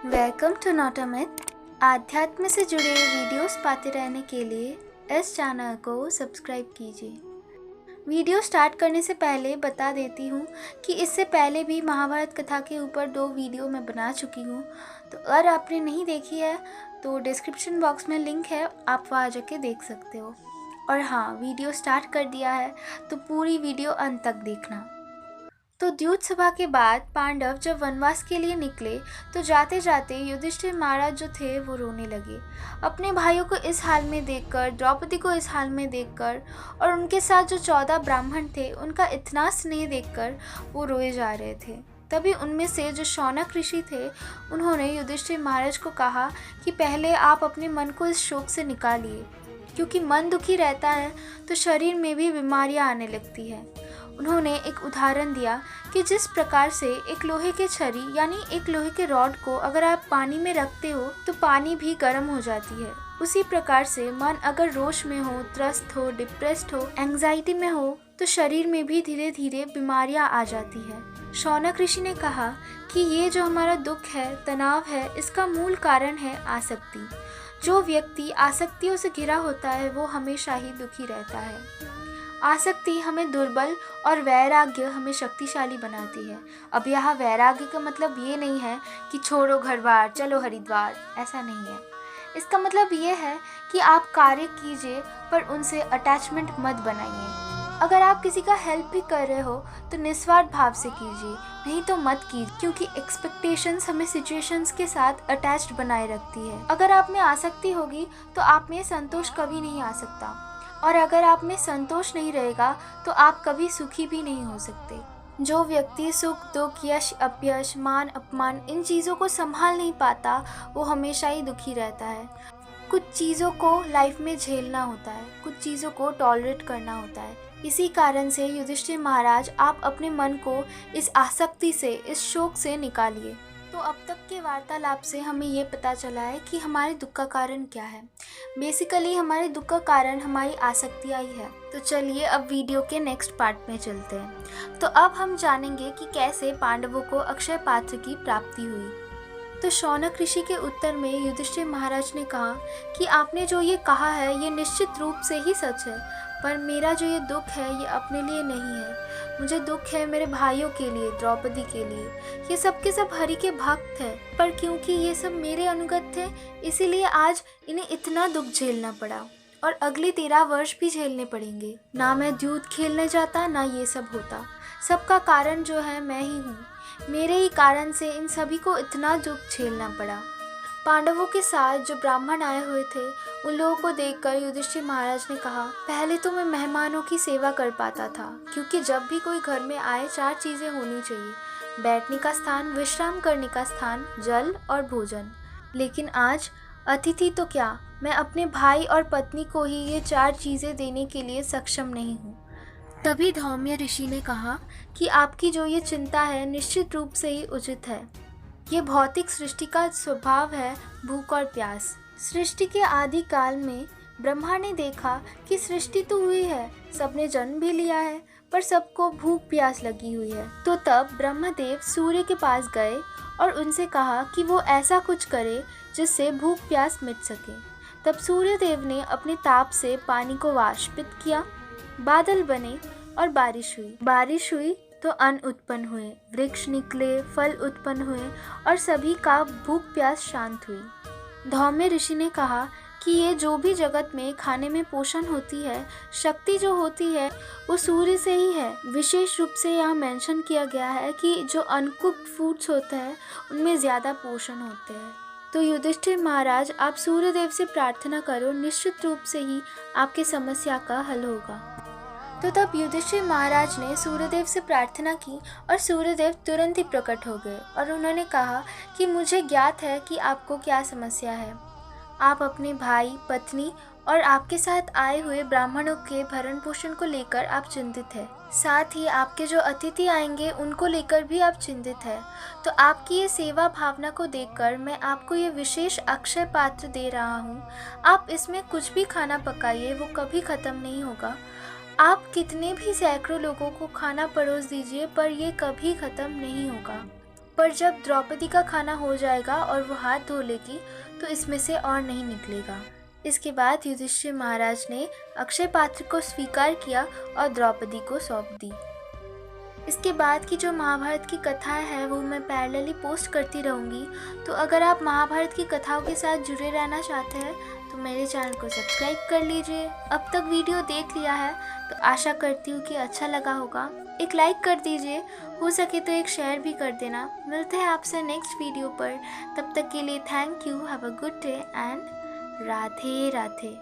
Welcome to not a myth. आध्यात्म से जुड़े वीडियोस पाते रहने के लिए इस चैनल को सब्सक्राइब कीजिए। वीडियो स्टार्ट करने से पहले बता देती हूँ कि इससे पहले भी महाभारत कथा के ऊपर 2 वीडियो मैं बना चुकी हूँ, तो अगर आपने नहीं देखी है तो डिस्क्रिप्शन बॉक्स में लिंक है, आप वहाँ जाके देख सकते हो। और हाँ, वीडियो स्टार्ट कर दिया है तो पूरी वीडियो अंत तक देखना। तो द्यूत सभा के बाद पांडव जब वनवास के लिए निकले तो जाते जाते युधिष्ठिर महाराज जो थे वो रोने लगे। अपने भाइयों को इस हाल में देखकर, द्रौपदी को इस हाल में देखकर और उनके साथ जो 14 ब्राह्मण थे उनका इतना स्नेह देखकर वो रोए जा रहे थे। तभी उनमें से जो शौनक ऋषि थे उन्होंने युधिष्ठिर महाराज को कहा कि पहले आप अपने मन को इस शोक से निकालिए, क्योंकि मन दुखी रहता है तो शरीर में भी बीमारियां आने लगती है। उन्होंने एक उदाहरण दिया कि जिस प्रकार से एक लोहे के छरी यानी एक लोहे के रॉड को अगर आप पानी में रखते हो तो पानी भी गर्म हो जाती है, उसी प्रकार से मन अगर रोष में हो, त्रस्त हो, डिप्रेस्ड हो, एंजाइटी में हो तो शरीर में भी धीरे धीरे बीमारियां आ जाती है। शौनक ऋषि ने कहा कि ये जो हमारा दुख है, तनाव है, इसका मूल कारण है आसक्ति। जो व्यक्ति आसक्तियों से घिरा होता है वो हमेशा ही दुखी रहता है। आसक्ति हमें दुर्बल और वैराग्य हमें शक्तिशाली बनाती है। अब यहाँ वैराग्य का मतलब ये नहीं है कि छोड़ो घर बार चलो हरिद्वार, ऐसा नहीं है। इसका मतलब ये है कि आप कार्य कीजिए पर उनसे अटैचमेंट मत बनाइए। अगर आप किसी का हेल्प भी कर रहे हो तो निस्वार्थ भाव से कीजिए, नहीं तो मत कीजिए, क्योंकि एक्सपेक्टेशंस हमें सिचुएशंस के साथ अटैच्ड बनाए रखती है। अगर आप में आसक्ति होगी तो आप में संतोष कभी नहीं आ सकता, और अगर आप में संतोष नहीं रहेगा तो आप कभी सुखी भी नहीं हो सकते। जो व्यक्ति सुख, दुख, यश, अपयश, मान, अपमान इन चीज़ों को संभाल नहीं पाता वो हमेशा ही दुखी रहता है। कुछ चीज़ों को लाइफ में झेलना होता है, कुछ चीज़ों को टॉलरेट करना होता है। इसी कारण से युधिष्ठिर महाराज, आप अपने मन को इस आसक्ति से, इस शोक से निकालिए। तो अब तक के वार्तालाप से हमें ये पता चला है कि हमारे दुख का कारण क्या है। बेसिकली हमारे दुख का कारण हमारी आसक्तियाँ ही है। तो चलिए अब वीडियो के नेक्स्ट पार्ट में चलते हैं। तो अब हम जानेंगे कि कैसे पांडवों को अक्षय पात्र की प्राप्ति हुई। तो शौनक ऋषि के उत्तर में युधिष्ठिर महाराज ने कहा कि आपने जो ये कहा है ये निश्चित रूप से ही सच है, पर मेरा जो ये दुख है ये अपने लिए नहीं है। मुझे दुख है मेरे भाइयों के लिए, द्रौपदी के लिए। ये सब के सब हरि के भक्त हैं, पर क्योंकि ये सब मेरे अनुगत थे इसीलिए आज इन्हें इतना दुख झेलना पड़ा, और अगले 13 वर्ष भी झेलने पड़ेंगे। ना मैं द्यूत खेलने जाता, ना ये सब होता। सबका कारण जो है मैं ही हूँ। मेरे ही कारण से इन सभी को इतना दुख झेलना पड़ा। पांडवों के साथ जो ब्राह्मण आए हुए थे उन लोगों को देखकर युधिष्ठिर महाराज ने कहा, पहले तो मैं मेहमानों की सेवा कर पाता था, क्योंकि जब भी कोई घर में आए 4 चीज़ें होनी चाहिए: बैठने का स्थान, विश्राम करने का स्थान, जल और भोजन। लेकिन आज अतिथि तो क्या, मैं अपने भाई और पत्नी को ही ये 4 चीज़ें देने के लिए सक्षम नहीं हूँ। तभी धौम्य ऋषि ने कहा कि आपकी जो ये चिंता है निश्चित रूप से ही उचित है। ये भौतिक सृष्टि का स्वभाव है, भूख और प्यास। सृष्टि के आदि काल में ब्रह्मा ने देखा कि सृष्टि तो हुई है, सबने जन्म भी लिया है, पर सबको भूख प्यास लगी हुई है। तो तब ब्रह्मदेव सूर्य के पास गए और उनसे कहा कि वो ऐसा कुछ करे जिससे भूख प्यास मिट सके। तब सूर्यदेव ने अपने ताप से पानी को वाष्पित किया, बादल बने और बारिश हुई तो अन्न उत्पन्न हुए, वृक्ष निकले, फल उत्पन्न हुए और सभी का भूख प्यास शांत हुई। धौम्य ऋषि ने कहा कि ये जो भी जगत में खाने में पोषण होती है, शक्ति जो होती है, वो सूर्य से ही है। विशेष रूप से यहाँ मेंशन किया गया है कि जो अनकुक्ड फूड्स होते हैं उनमें ज़्यादा पोषण होते हैं। तो युधिष्ठिर महाराज, आप सूर्यदेव से प्रार्थना करो, निश्चित रूप से ही आपके समस्या का हल होगा। तो तब युधिष्ठिर महाराज ने सूर्यदेव से प्रार्थना की और सूर्यदेव तुरंत ही प्रकट हो गए और उन्होंने कहा कि मुझे ज्ञात है कि आपको क्या समस्या है। आप अपने भाई, पत्नी और आपके साथ आए हुए ब्राह्मणों के भरण पोषण को लेकर आप चिंतित हैं। साथ ही आपके जो अतिथि आएंगे उनको लेकर भी आप चिंतित हैं। तो आपकी ये सेवा भावना को देखकर मैं आपको ये विशेष अक्षय पात्र दे रहा हूँ। आप इसमें कुछ भी खाना पकाइए, वो कभी ख़त्म नहीं होगा। आप कितने भी सैकड़ों लोगों को खाना परोस दीजिए पर ये कभी ख़त्म नहीं होगा। पर जब द्रौपदी का खाना हो जाएगा और वो हाथ धो लेगी तो इसमें से और नहीं निकलेगा। इसके बाद युधिष्ठिर महाराज ने अक्षय पात्र को स्वीकार किया और द्रौपदी को सौंप दी। इसके बाद की जो महाभारत की कथाएं हैं वो मैं पैरेलली पोस्ट करती रहूँगी, तो अगर आप महाभारत की कथाओं के साथ जुड़े रहना चाहते हैं तो मेरे चैनल को सब्सक्राइब कर लीजिए। अब तक वीडियो देख लिया है तो आशा करती हूँ कि अच्छा लगा होगा। एक लाइक कर दीजिए, हो सके तो एक शेयर भी कर देना। मिलते हैं आपसे नेक्स्ट वीडियो पर, तब तक के लिए thank you, have a good day and Radhe Radhe.